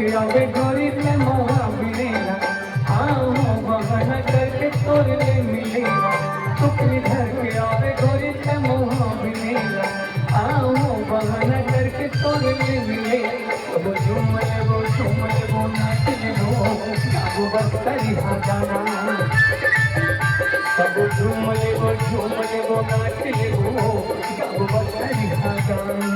के आवे गोरी ले मोहा मिलेगा, आओ बहाना करके तोर ले मिलेगा। टुकड़ी धर के आवे गोरी ले मोहा मिलेगा, आओ बहाना करके तोर ले मिलेगा। वो झूम ले वो नाच ले वो गाबो बस करी हा गाना। सब झूम ले वो नाच ले वो गाबो बस करी हा गाना।